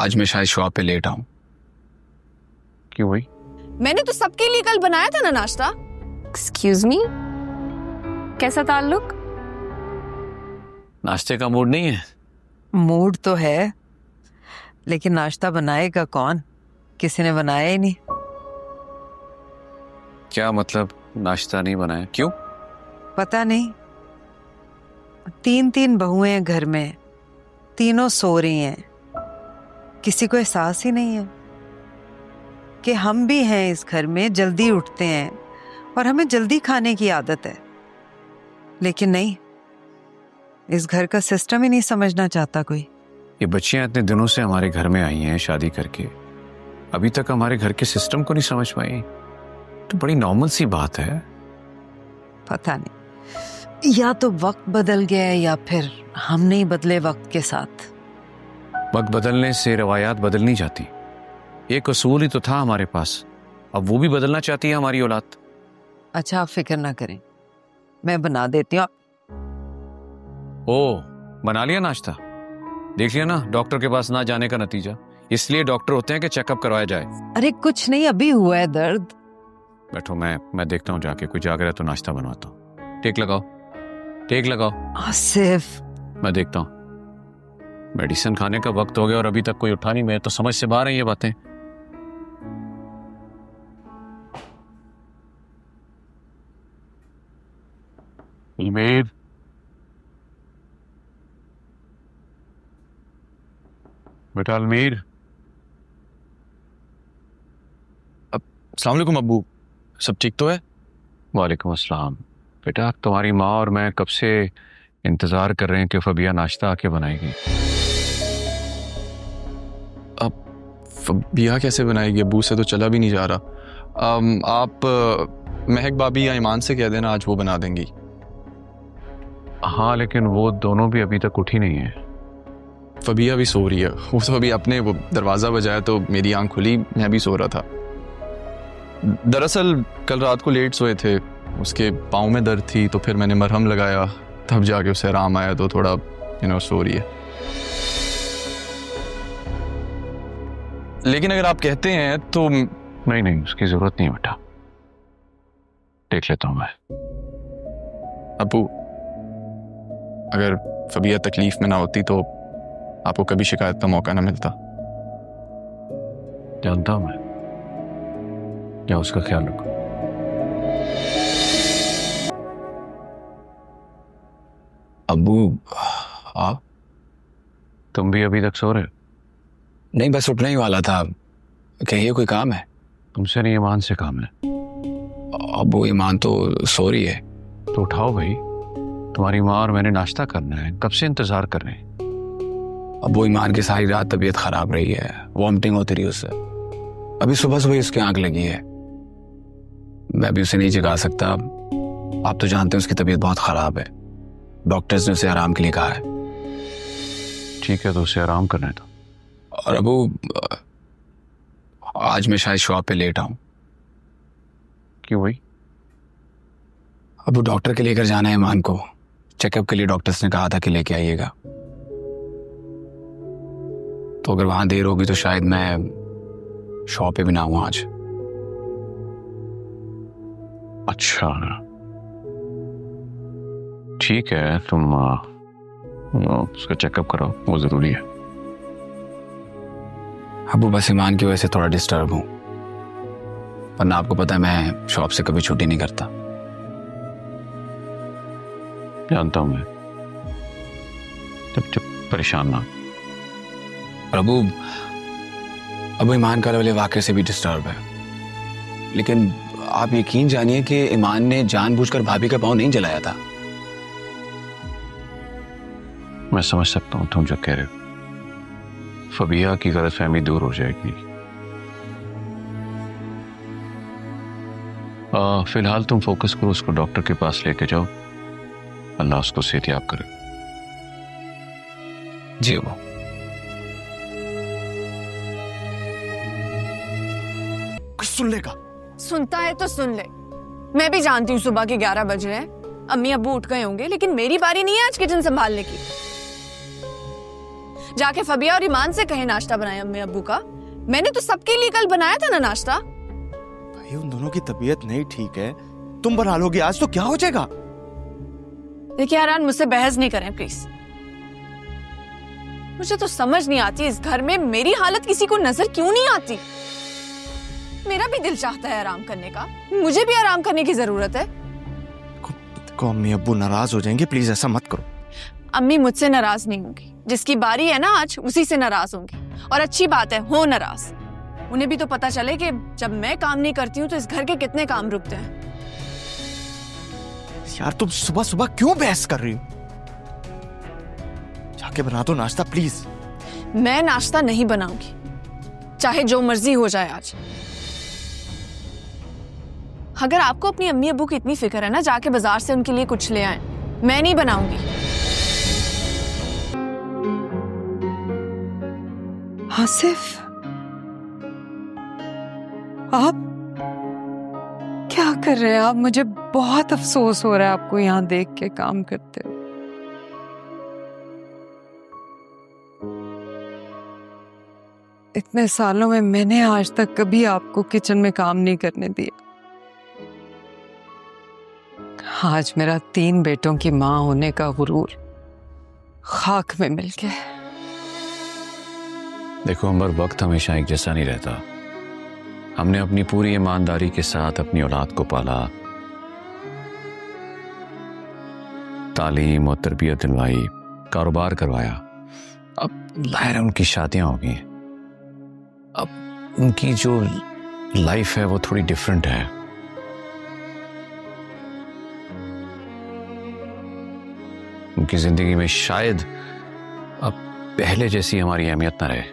आज मैं शायद शॉप पे लेट आऊं। क्यों भाई? मैंने तो सबके लिए कल बनाया था ना नाश्ता। एक्सक्यूज मी, कैसा ताल्लुक? नाश्ते का मूड नहीं है? मूड तो है, लेकिन नाश्ता बनाएगा कौन? किसी ने बनाया ही नहीं। क्या मतलब नाश्ता नहीं बनाया? क्यों? पता नहीं, 3 बहुएं हैं घर में, तीनों सो रही हैं। किसी को एहसास ही नहीं है कि हम भी हैं इस घर में, जल्दी उठते हैं और हमें जल्दी खाने की आदत है। लेकिन नहीं, इस घर का सिस्टम ही नहीं समझना चाहता कोई। ये बच्चियां इतने दिनों से हमारे घर में आई हैं शादी करके, अभी तक हमारे घर के सिस्टम को नहीं समझ पाई। तो बड़ी नॉर्मल सी बात है। पता नहीं, या तो वक्त बदल गया है या फिर हम नहीं बदले वक्त के साथ। वक्त बदलने से रवायात बदल नहीं जाती। एक असूल ही तो था हमारे पास, अब वो भी बदलना चाहती है हमारी औलाद। अच्छा, आप फिक्र ना करें, मैं बना देती हूँ। ओ, बना लिया नाश्ता? देख लिया ना डॉक्टर के पास ना जाने का नतीजा। इसलिए डॉक्टर होते हैं कि चेकअप करवाया जाए। अरे कुछ नहीं, अभी हुआ है दर्द। बैठो, मैं देखता हूँ जाके, कोई जाग रहा है तो नाश्ता बनवाता हूँ। टेक लगाओ, टेक लगाओ। आसिफ, मैं देखता हूँ। मेडिसिन खाने का वक्त हो गया और अभी तक कोई उठा नहीं। मैं तो समझ से बाहर है ये बातें। अलमीर, बेटा अलमीर। अस्सलाम वालेकुम अब्बू, सब ठीक तो है? वालेकुम अस्सलाम। बेटा, तुम्हारी माँ और मैं कब से इंतजार कर रहे हैं कि फबिया नाश्ता आके बनाएगी। अब फबिया कैसे बनाएगी? अब्बू से तो चला भी नहीं जा रहा। आप महक भाभी या ईमान से कह देना, आज वो बना देंगी। हाँ, लेकिन वो दोनों भी अभी तक उठी नहीं है। फबिया भी सो रही है। वो तो अभी अपने वो दरवाज़ा बजाया तो मेरी आंख खुली, मैं भी सो रहा था। दरअसल कल रात को लेट सोए थे, उसके पाँव में दर्द थी, तो फिर मैंने मरहम लगाया, तब जाके उसे आराम आया, तो थोड़ा सो रही है। लेकिन अगर आप कहते हैं तो नहीं, उसकी जरूरत नहीं बेटा, देख लेता हूं मैं। अब्बू, अगर फबिया तकलीफ में ना होती तो आपको कभी शिकायत का मौका ना मिलता। जानता हूं मैं, क्या उसका ख्याल रखो। अब्बू, आप? तुम भी अभी तक सो रहे हो? नहीं, बस उठने ही वाला था। कहिए, कोई काम है? तुमसे नहीं, ईमान से काम है। अब्बू, ईमान तो सो रही है। तो उठाओ भाई, तुम्हारी माँ और मैंने नाश्ता करना है, कब से इंतजार कर रहे हैं। अब्बू, ईमान की सारी रात तबीयत खराब रही है, वॉमिटिंग होती रही उससे। अभी सुबह सुबह उसकी आंख लगी है, मैं भी उसे नहीं जगा सकता। आप तो जानते हैं उसकी तबीयत बहुत खराब है, डॉक्टर्स ने उसे आराम के लिए कहा है। ठीक है, तो उसे आराम करने दो। और अब्बू, आज मैं शायद शॉप पे लेट आऊं। क्यों भाई? अब्बू, डॉक्टर के लेकर जाना है ईमान को, चेकअप के लिए डॉक्टर्स ने कहा था कि लेके आइएगा। तो अगर वहां देर होगी तो शायद मैं शॉप पे भी ना आऊं आज। अच्छा, ठीक है, तुम उसका चेकअप कराओ, वो जरूरी है। अब्बू, बस ईमान की वजह से थोड़ा डिस्टर्ब हूं, वरना आपको पता है मैं शॉप से कभी छुट्टी नहीं करता। जानता हूं मैं, चुप परेशान ना। अबू, ईमान कल वाले वाक़े से भी डिस्टर्ब है, लेकिन आप यकीन जानिए कि ईमान ने जानबूझकर भाभी का पाँव नहीं जलाया था। मैं समझ सकता हूं तुम जो कह रहे हो। फबिया की गलतफहमी दूर हो जाएगी। फिलहाल तुम फोकस करो, उसको डॉक्टर के पास लेके जाओ, अल्लाह उसको सेहतयाब करे। जी वो सुन लेगा। सुनता है तो सुन ले। मैं भी जानती हूँ सुबह के 11 बज रहे हैं, अम्मी अब्बू उठ गए होंगे, लेकिन मेरी बारी नहीं है आज किचन संभालने की। जाके फबिया और ईमान से कहे नाश्ता बनाए अम्मी अब्बू का। मैंने तो सबके लिए कल बनाया था ना नाश्ता। भाई उन दोनों की तबीयत नहीं ठीक है, तुम बना लोगी आज तो क्या हो जाएगा? देखिए यारान, मुझसे बहस नहीं करें प्लीज। मुझे तो समझ नहीं आती इस घर में मेरी हालत किसी को नजर क्यों नहीं आती। मेरा भी दिल चाहता है आराम करने का, मुझे भी आराम करने की जरूरत है। अम्मी अब्बू नाराज हो जाएंगे, प्लीज ऐसा मत करो। अम्मी मुझसे नाराज नहीं होंगी, जिसकी बारी है ना आज उसी से नाराज होंगी। और अच्छी बात है, हो नाराज। उन्हें भी तो पता चले कि जब मैं काम नहीं करती हूँ तो इस घर के कितने काम रुकते हैं। यार तुम सुबह सुबह क्यों बहस कर रही हो? जाके बना दो नाश्ता प्लीज। मैं नाश्ता नहीं बनाऊंगी, चाहे जो मर्जी हो जाए आज। अगर आपको अपनी अम्मी अब्बू की इतनी फिक्र है ना, जाके बाजार से उनके लिए कुछ ले आए। मैं नहीं बनाऊंगी। आसिफ, आप क्या कर रहे हैं? आप, मुझे बहुत अफसोस हो रहा है आपको यहाँ देख के काम करते हो। इतने सालों में मैंने आज तक कभी आपको किचन में काम नहीं करने दिया। आज मेरा 3 बेटों की मां होने का गुरूर खाक में मिल गया। देखो अंबर, वक्त हमेशा एक जैसा नहीं रहता। हमने अपनी पूरी ईमानदारी के साथ अपनी औलाद को पाला, तालीम और तरबियत दिलवाई, कारोबार करवाया। अब ज़ाहिर है उनकी शादियां हो गई, अब उनकी जो लाइफ है वो थोड़ी डिफरेंट है। उनकी जिंदगी में शायद अब पहले जैसी हमारी अहमियत ना रहे।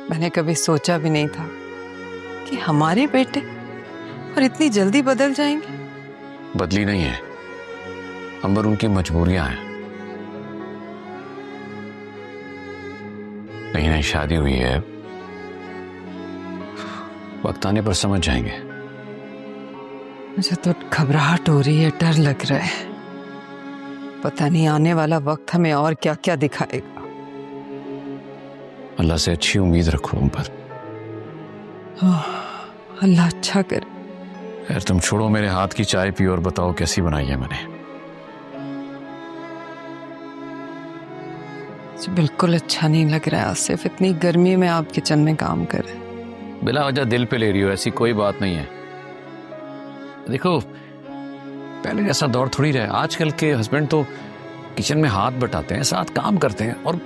मैंने कभी सोचा भी नहीं था कि हमारे बेटे और इतनी जल्दी बदल जाएंगे। बदली नहीं है अंबर, उनकी मजबूरियां हैं। नई नई शादी हुई है, वक्त आने पर समझ जाएंगे। मुझे तो घबराहट हो रही है, डर लग रहा है। पता नहीं आने वाला वक्त हमें और क्या क्या दिखाएगा। अल्लाह से अच्छी उम्मीद रखो अंबर। अल्लाह अच्छा करे। यार तुम छोड़ो, मेरे हाथ की चाय पियो और बताओ कैसी बनाई है मैंने। बिल्कुल अच्छा नहीं लग रहा है आसिफ, इतनी गर्मी में आप किचन में काम कर रहे हैं। बिला वजह दिल पे ले रही हो, ऐसी कोई बात नहीं है। देखो पहले जैसा दौर थोड़ी रहा। आजकल के हस्बैंड तो किचन में हाथ बटाते हैं, साथ काम करते हैं, और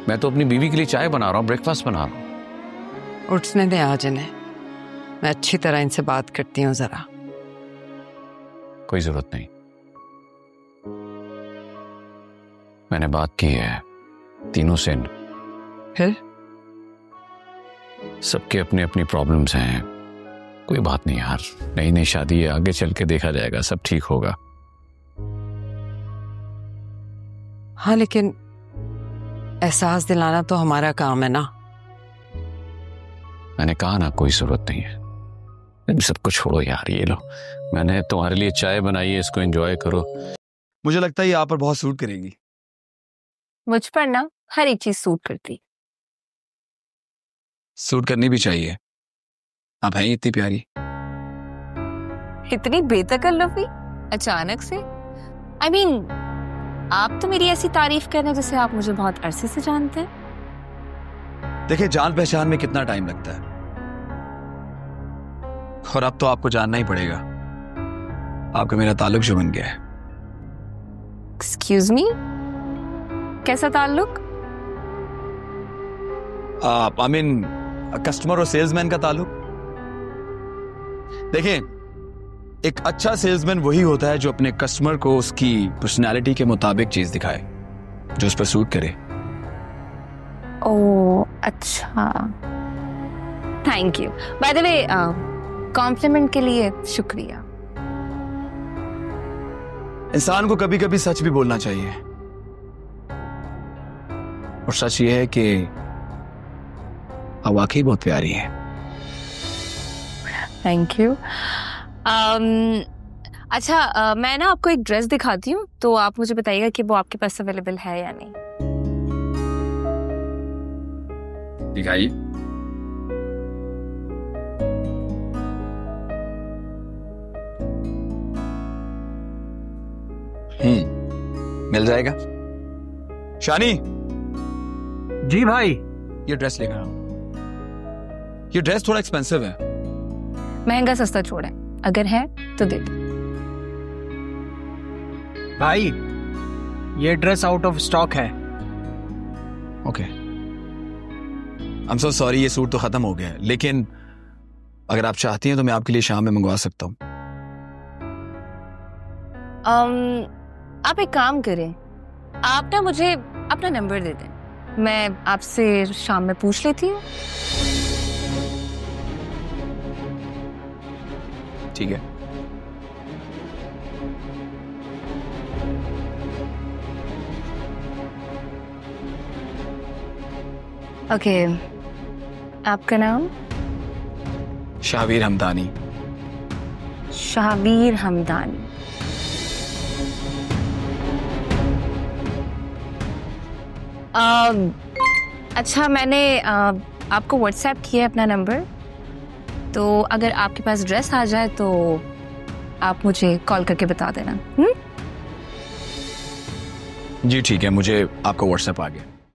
मैं तो अपनी बीवी के लिए चाय बना रहा हूँ, ब्रेकफास्ट बना रहा हूँ। उठने दें आज इन्हें, मैं अच्छी तरह इनसे बात करती हूँ जरा। कोई जरूरत नहीं, मैंने बात की है तीनों से। फिर सबके अपने अपनी प्रॉब्लम्स हैं, कोई बात नहीं यार, नई नई शादी है, आगे चल के देखा जाएगा, सब ठीक होगा। हाँ लेकिन एहसास दिलाना तो हमारा काम है ना। मैंने कहा ना कोई जरूरत नहीं है। सबको छोड़ो यार, ये लो मैंने तुम्हारे लिए चाय बनाई है, इसको एंजॉय करो। मुझे लगता है ये आप पर बहुत सूट करेगी। मुझ पर ना हर एक चीज सूट करती। सूट करनी भी चाहिए, आप हैं इतनी प्यारी। इतनी बेतकल्लुफी अचानक से? I mean, आप तो मेरी ऐसी तारीफ करने जैसे आप मुझे बहुत अरसे से जानते हैं। देखिए जान पहचान में कितना टाइम लगता है, और अब तो आपको जानना ही पड़ेगा। आपका मेरा ताल्लुक जो बन गया है। एक्सक्यूज मी, कैसा ताल्लुक? आई मीन कस्टमर और सेल्समैन का ताल्लुक। देखिए एक अच्छा सेल्समैन वही होता है जो अपने कस्टमर को उसकी पर्सनालिटी के मुताबिक चीज दिखाए, जो उस पर सूट करे। ओह अच्छा, thank you. By the way compliment के लिए शुक्रिया। इंसान को कभी कभी सच भी बोलना चाहिए, और सच ये है कि आप वाकई बहुत प्यारी है। Thank you. अच्छा मैं ना आपको एक ड्रेस दिखाती हूँ, तो आप मुझे बताइएगा कि वो आपके पास अवेलेबल है या नहीं। दिखाइए। मिल जाएगा। शानी, जी भाई। ये ड्रेस लेकर आओ। ये ड्रेस थोड़ा एक्सपेंसिव है। महंगा सस्ता छोड़े, अगर है तो दे दो। भाई ये ड्रेस आउट ऑफ स्टॉक है। Okay, I am so sorry, ये सूट तो खत्म हो गया है, लेकिन अगर आप चाहती हैं तो मैं आपके लिए शाम में मंगवा सकता हूँ। आप एक काम करें, आप ना मुझे अपना नंबर दे दें, मैं आपसे शाम में पूछ लेती हूँ। ठीक है। ओके, आपका नाम? शाहवीर हमदानी। शाहवीर हमदानी। अच्छा, मैंने आपको व्हाट्सएप किया अपना नंबर, तो अगर आपके पास ड्रेस आ जाए तो आप मुझे कॉल करके बता देना। जी ठीक है, मुझे आपका व्हाट्सएप आ गया।